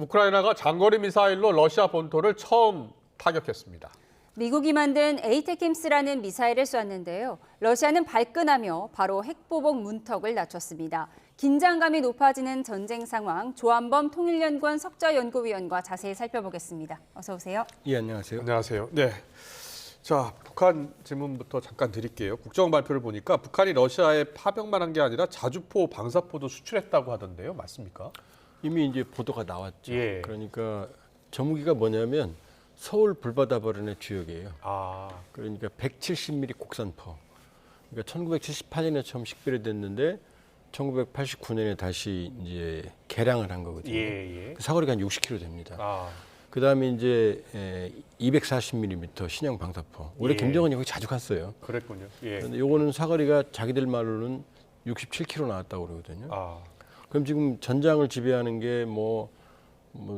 우크라이나가 장거리 미사일로 러시아 본토를 처음 타격했습니다. 미국이 만든 에이테킴스라는 미사일을 쐈는데요. 러시아는 발끈하며 바로 핵보복 문턱을 낮췄습니다. 긴장감이 높아지는 전쟁 상황, 조한범 통일연구원 석좌연구위원과 자세히 살펴보겠습니다. 어서 오세요. 예, 안녕하세요. 안녕하세요. 네. 자, 북한 질문부터 잠깐 드릴게요. 국정 발표를 보니까 북한이 러시아에 파병만 한 게 아니라 자주포, 방사포도 수출했다고 하던데요. 맞습니까? 이미 이제 보도가 나왔죠. 예. 그러니까 저 무기가 뭐냐면 서울 불바다 발언의 주역이에요. 아, 그러니까 170mm 곡산포. 그러니까 1978년에 처음 식별됐는데 1989년에 다시 이제 개량을 한 거거든요. 예, 예. 그 사거리가 한 60km 됩니다. 아, 그다음에 이제 240mm 신형 방사포. 올해 예. 김정은이 거기 자주 갔어요. 그랬군요. 예. 그런데 요거는 사거리가 자기들 말로는 67km 나왔다고 그러거든요. 아, 그럼 지금 전장을 지배하는 게 뭐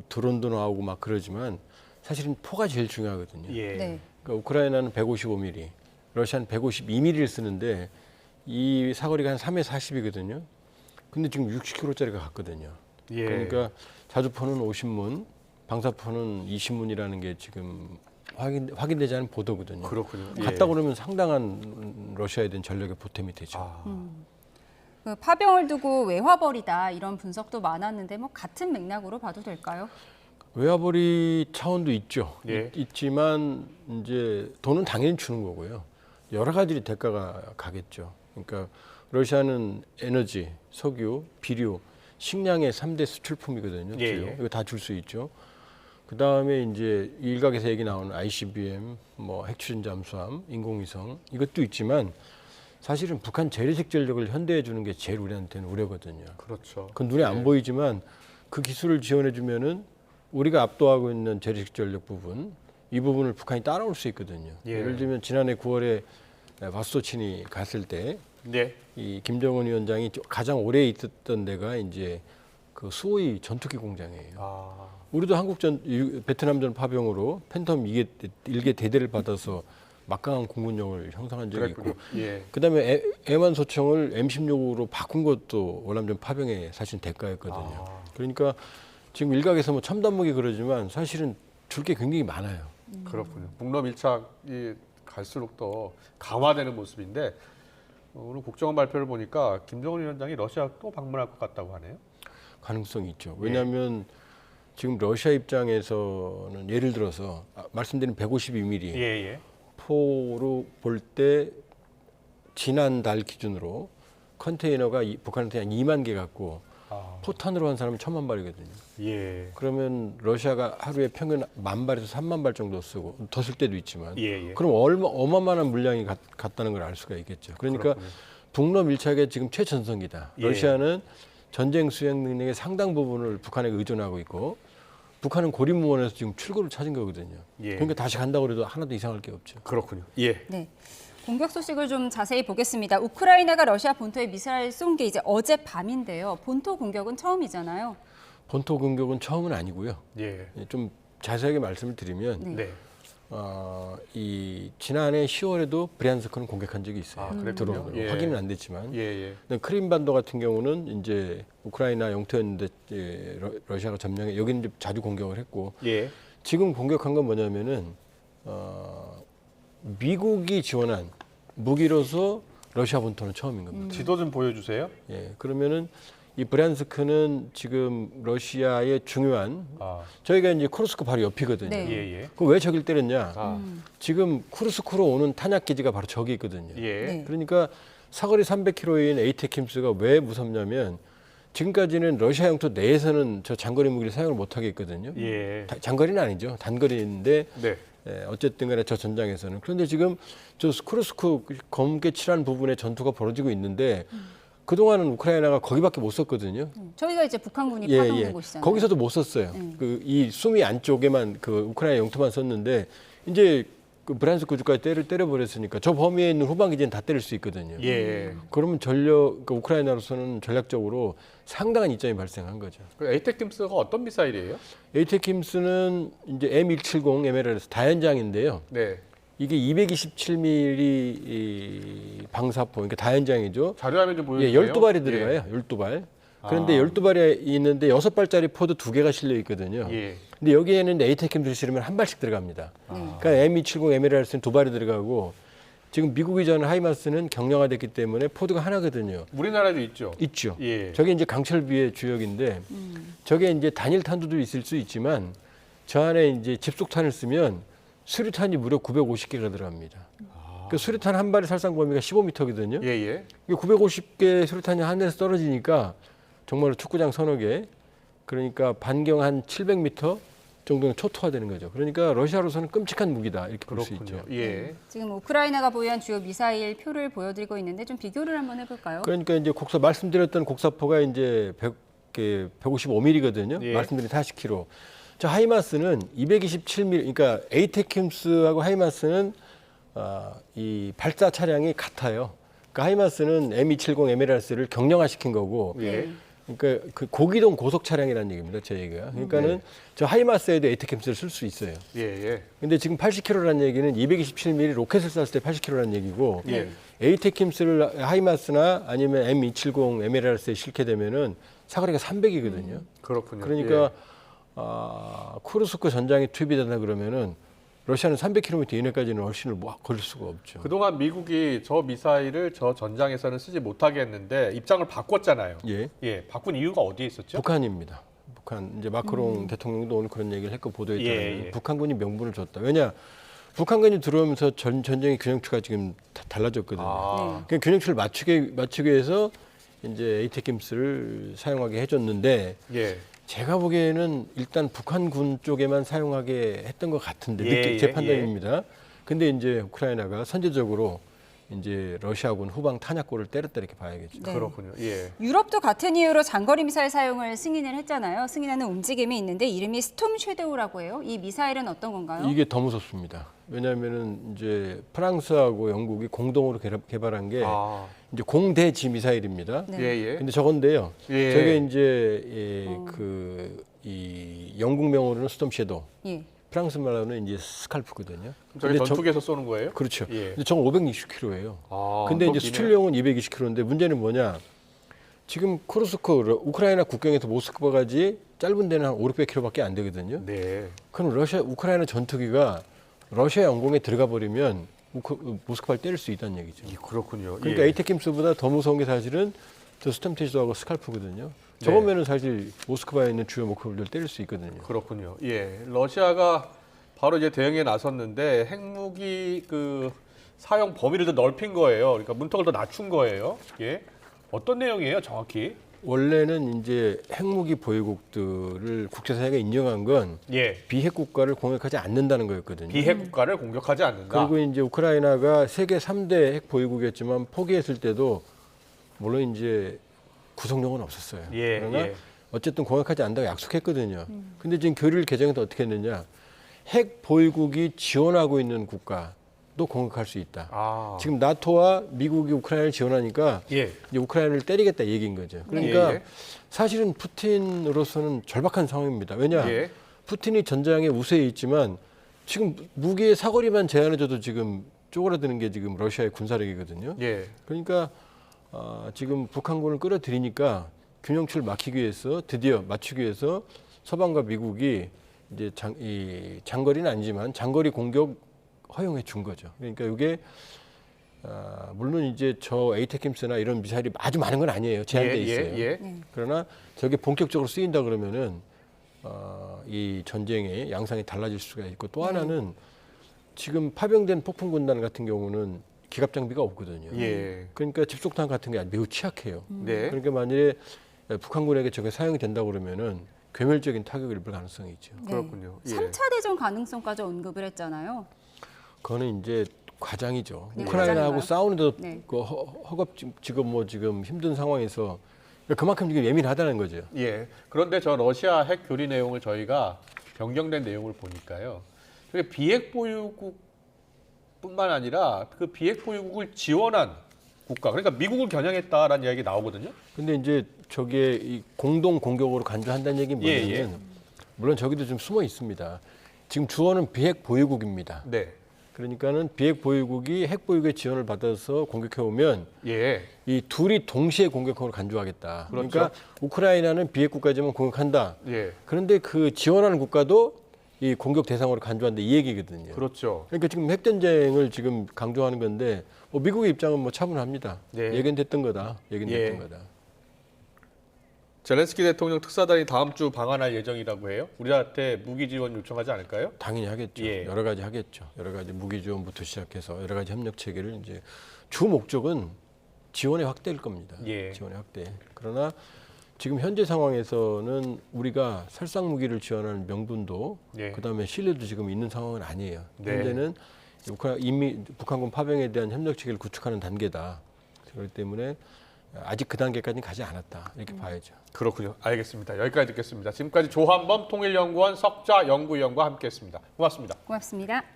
드론도 나오고 막 그러지만 사실은 포가 제일 중요하거든요. 예. 네. 그러니까 우크라이나는 155mm, 러시아는 152mm를 쓰는데 이 사거리가 한 3에 40이거든요. 근데 지금 60km짜리가 갔거든요. 예. 그러니까 자주포는 50문, 방사포는 20문이라는 게 지금 확인되지 않은 보도거든요. 그렇군요. 예. 갔다 그러면 상당한 러시아에 대한 전력의 보탬이 되죠. 아, 그 파병을 두고 외화벌이다 이런 분석도 많았는데 뭐 같은 맥락으로 봐도 될까요? 외화벌이 차원도 있죠. 예. 있지만 이제 돈은 당연히 주는 거고요. 여러 가지 대가가 가겠죠. 그러니까 러시아는 에너지, 석유, 비료, 식량의 3대 수출품이거든요. 예, 주요. 예. 이거 다 줄 수 있죠. 그 다음에 이제 일각에서 얘기 나오는 ICBM, 뭐 핵추진 잠수함, 인공위성 이것도 있지만 사실은 북한 재래식 전력을 현대해 주는 게 제일 우리한테는 우려거든요. 그렇죠. 그건 눈에 안 보이지만 그 기술을 지원해 주면은 우리가 압도하고 있는 재래식 전력 부분 이 부분을 북한이 따라올 수 있거든요. 예. 예를 들면 지난해 9월에 바스토친이 갔을 때 네. 이 김정은 위원장이 가장 오래 있었던 데가 이제 그 수호이 전투기 공장이에요. 아, 우리도 베트남전 파병으로 팬텀 1개 대대를 받아서 막강한 공군력을 형성한 적이 그랬군요. 있고 예. 그다음에 애만 소총을 M16으로 바꾼 것도 월남전 파병의 사실 대가였거든요. 아. 그러니까 지금 일각에서 뭐 첨단 무기 그러지만 사실은 줄 게 굉장히 많아요. 그렇군요. 북러 밀착이 갈수록 더 강화되는 모습인데 오늘 국정원 발표를 보니까 김정은 위원장이 러시아 또 방문할 것 같다고 하네요. 가능성이 있죠. 왜냐하면 지금 러시아 입장에서는 예를 들어서 말씀드린 152mm 예, 예. 포로 볼 때 지난달 기준으로 컨테이너가 북한한테 한 2만 개 갖고 아, 포탄으로 한 사람은 1,000만 발이거든요. 예. 그러면 러시아가 하루에 평균 10,000발에서 30,000발 정도 쓰고 더 쓸 때도 있지만 예, 예. 그럼 어마어마한 물량이 갔다는 걸 알 수가 있겠죠. 그러니까 그렇군요. 북러 밀착의 지금 최전성기다. 예. 러시아는 전쟁 수행 능력의 상당 부분을 북한에게 의존하고 있고 북한은 고립무원에서 지금 출구를 찾은 거거든요. 예. 그러니까 다시 간다고 해도 하나도 이상할 게 없죠. 그렇군요. 예. 네. 공격 소식을 좀 자세히 보겠습니다. 우크라이나가 러시아 본토에 미사일 쏜 게 이제 어제 밤인데요. 본토 공격은 처음이잖아요. 본토 공격은 처음은 아니고요. 예. 좀 자세하게 말씀을 드리면 네. 네. 이 지난해 10월에도 브리안스크는 공격한 적이 있어요. 아, 그랬군요. 드론으로. 예. 확인은 안 됐지만 예, 예. 근데 크림반도 같은 경우는 이제 우크라이나 영토였는데 러시아가 점령해 여기는 이제 자주 공격을 했고 예. 지금 공격한 건 뭐냐면은 미국이 지원한 무기로서 러시아 본토는 처음인 겁니다. 지도 좀 보여주세요. 예, 그러면은 이 브리안스크는 지금 러시아의 중요한 아, 저희가 이제 쿠르스크 바로 옆이거든요. 네. 예, 예. 그럼 왜 저길 때렸냐? 아, 지금 쿠르스크로 오는 탄약 기지가 바로 저기 있거든요. 예. 네. 그러니까 사거리 300km인 에이테킴스가 왜 무섭냐면 지금까지는 러시아 영토 내에서는 저 장거리 무기를 사용을 못 하게 했거든요. 예. 장거리는 아니죠. 단거리인데 네. 어쨌든 간에 저 전장에서는. 그런데 지금 저 쿠르스크 검게 칠한 부분에 전투가 벌어지고 있는데 그동안은 우크라이나가 거기밖에 못 썼거든요. 저희가 이제 북한군이 파병된 곳이잖아요. 거기서도 못 썼어요. 이 수미 안쪽에만 그 우크라이나 영토만 썼는데 이제 그 브란스크 주까지 때려버렸으니까 저 범위에 있는 후방 기지는 다 때릴 수 있거든요. 예. 그러면 그러니까 우크라이나로서는 전략적으로 상당한 이점이 발생한 거죠. 그 에이테킴스가 어떤 미사일이에요? 에이테킴스는 이제 M170 MLRS 다연장인데요. 네. 이게 227mm 방사포, 그러니까 다연장이죠. 자료화면 좀 예, 보여주세요. 12발이 들어가요. 12발. 그런데 12발이 있는데 6발짜리 포드 2개가 실려 있거든요. 예. 근데 여기에는 에이테캠 실으면 1발씩 들어갑니다. 그러니까 M270 에메랄스는 2발이 들어가고 지금 미국이 전 하이마스는 경량화됐기 때문에 포드가 하나거든요. 우리나라도 있죠. 있죠. 예. 저게 이제 강철비의 주역인데 저게 이제 단일 탄두도 있을 수 있지만 저 안에 이제 집속탄을 쓰면 수류탄이 무려 950개가 들어갑니다. 그 수류탄 한 발의 살상 범위가 15m거든요. 예, 예. 950개 수류탄이 하늘에서 떨어지니까 정말로 축구장 서너 개, 그러니까 반경 한 700m 정도는 초토화되는 거죠. 그러니까 러시아로서는 끔찍한 무기다 이렇게 볼 수 있죠. 예. 지금 우크라이나가 보유한 주요 미사일 표를 보여드리고 있는데 좀 비교를 한번 해볼까요? 그러니까 이제 말씀드렸던 곡사포가 이제 155mm거든요. 예. 말씀드린 40km. 저 하이마스는 227mm. 그러니까 에이테킴스하고 하이마스는 이 발사 차량이 같아요. 그러니까 하이마스는 M270 에메랄스를 경량화시킨 거고, 예. 그러니까 그 고기동 고속 차량이라는 얘기입니다. 제 얘기가. 그러니까는 저 하이마스에도 에이테킴스를 쓸 수 있어요. 예, 예. 근데 지금 80km라는 얘기는 227mm 로켓을 쐈을 때 80km라는 얘기고, 예. 에이테킴스를 하이마스나 아니면 M270 에메랄스에 실게 되면은 사거리가 300이거든요. 그렇군요. 그러니까 예. 쿠르스크 전장에 투입이 된다 그러면은 러시아는 300km 이내까지는 훨씬을 걸릴 수가 없죠. 그동안 미국이 저 미사일을 저 전장에서는 쓰지 못하게 했는데 입장을 바꿨잖아요. 예, 예. 바꾼 이유가 어디에 있었죠? 북한입니다. 북한 이제 마크롱 대통령도 오늘 그런 얘기를 했고 보도에 따르면 예, 예. 북한군이 명분을 줬다. 왜냐? 북한군이 들어오면서 전쟁의 균형추가 지금 달라졌거든요. 아. 그 균형추를 맞추기 위해서 이제 에이테킴스를 사용하게 해줬는데 예. 제가 보기에는 일단 북한군 쪽에만 사용하게 했던 것 같은데 예, 제 예, 판단입니다. 근데 이제 우크라이나가 선제적으로 이제 러시아군 후방 탄약고를 때렸다 이렇게 봐야겠죠. 네. 그렇군요. 예. 유럽도 같은 이유로 장거리 미사일 사용을 승인을 했잖아요. 승인하는 움직임이 있는데 이름이 스톰 섀도우라고 해요. 이 미사일은 어떤 건가요? 이게 더 무섭습니다. 왜냐하면은 이제 프랑스하고 영국이 공동으로 개발한 게 아. 이제 공대지 미사일입니다. 네. 예, 예. 근데 저건데요. 예. 저게 이제 이 영국명으로는 스톰 섀도우, 예. 프랑스 말로는 이제 스칼프거든요. 저게 근데 전투기에서 쏘는 거예요? 그렇죠. 예. 근데 저건 560km예요. 아, 근데 이제 그거 기네요. 수출용은 220km인데 문제는 뭐냐? 지금 쿠르스크 우크라이나 국경에서 모스크바까지 짧은 데는 한 500km밖에 안 되거든요. 네. 그럼 우크라이나 전투기가 러시아 영공에 들어가 버리면 모스크바를 때릴 수 있다는 얘기죠. 그렇군요. 그러니까 예. 에이테킴스보다 더 무서운 게 사실은 저 스톰테이저하고 스칼프거든요. 저거면은 사실 모스크바에 있는 주요 목표를 때릴 수 있거든요. 그렇군요. 예. 러시아가 바로 이제 대응에 나섰는데 핵무기 그 사용 범위를 더 넓힌 거예요. 그러니까 문턱을 더 낮춘 거예요. 예. 어떤 내용이에요, 정확히? 원래는 이제 핵무기 보유국들을 국제사회가 인정한 건 예. 비핵 국가를 공격하지 않는다는 거였거든요. 비핵 국가를 공격하지 않는다. 그리고 이제 우크라이나가 세계 3대 핵 보유국이었지만 포기했을 때도 물론 이제 구속력은 없었어요. 예, 그러나 예. 어쨌든 공격하지 않는다고 약속했거든요. 근데 지금 교류를 개정해서 어떻게 했느냐? 핵 보유국이 지원하고 있는 국가도 공격할 수 있다. 아. 지금 나토와 미국이 우크라이나를 지원하니까 예. 이제 우크라이나를 때리겠다 얘기인 거죠. 그러니까 예, 예. 사실은 푸틴으로서는 절박한 상황입니다. 왜냐? 예. 푸틴이 전장에 우세에 있지만 지금 무기의 사거리만 제한해줘도 지금 쪼그라드는 게 지금 러시아의 군사력이거든요. 예. 그러니까 지금 북한군을 끌어들이니까 균형추를 막히기 위해서 드디어 맞추기 위해서 서방과 미국이 이제 장거리는 아니지만 장거리 공격 허용해 준 거죠. 그러니까 이게 물론 이제 저 에이테킴스나 이런 미사일이 아주 많은 건 아니에요. 제한돼 있어요. 예. 그러나 저게 본격적으로 쓰인다 그러면은 이 전쟁의 양상이 달라질 수가 있고 또 하나는 지금 파병된 폭풍 군단 같은 경우는 기갑 장비가 없거든요. 예. 그러니까 집속탄 같은 게 매우 취약해요. 네. 그러니까 만일에 북한군에게 저게 사용이 된다 그러면은 괴멸적인 타격을 입을 가능성이 있죠. 그렇군요. 예. 3차 대전 가능성까지 언급을 했잖아요. 그거는 이제 과장이죠. 그냥 우크라이나하고 과장인가요? 싸우는데도 네. 그 허겁지겁 지금 힘든 상황에서 그만큼 지금 예민하다는 거죠. 예. 그런데 저 러시아 핵 교리 내용을 저희가 변경된 내용을 보니까요. 저게 비핵 보유국뿐만 아니라 그 비핵 보유국을 지원한 국가, 그러니까 미국을 겨냥했다라는 이야기 나오거든요. 근데 이제 저게 이 공동 공격으로 간주한다는 얘기는 뭐냐면 예, 예. 물론 저기도 좀 숨어 있습니다. 지금 주어는 비핵 보유국입니다. 네. 그러니까는 비핵 보유국이 핵 보유국의 지원을 받아서 공격해 오면 예. 이 둘이 동시에 공격으로 간주하겠다. 그렇죠. 그러니까 우크라이나는 비핵 국가지만 공격한다. 예. 그런데 그 지원하는 국가도 이 공격 대상으로 간주한다 이 얘기거든요. 그렇죠. 그러니까 지금 핵 전쟁을 지금 강조하는 건데 미국의 입장은 뭐 차분합니다. 예. 예견됐던 거다. 예견됐던 예. 거다. 젤렌스키 대통령 특사단이 다음 주 방한할 예정이라고 해요. 우리한테 무기 지원 요청하지 않을까요? 당연히 하겠죠. 예. 여러 가지 하겠죠. 여러 가지 무기 지원부터 시작해서 여러 가지 협력 체계를 이제 주 목적은 지원의 확대일 겁니다. 예. 지원의 확대. 그러나 지금 현재 상황에서는 우리가 살상 무기를 지원하는 명분도 예. 그다음에 신뢰도 지금 있는 상황은 아니에요. 네. 현재는 이미 북한군 파병에 대한 협력 체계를 구축하는 단계다. 그렇기 때문에 아직 그 단계까지는 가지 않았다. 이렇게 봐야죠. 그렇군요. 알겠습니다. 여기까지 듣겠습니다. 지금까지 조한범 통일연구원 석좌 연구위원과 함께했습니다. 고맙습니다. 고맙습니다.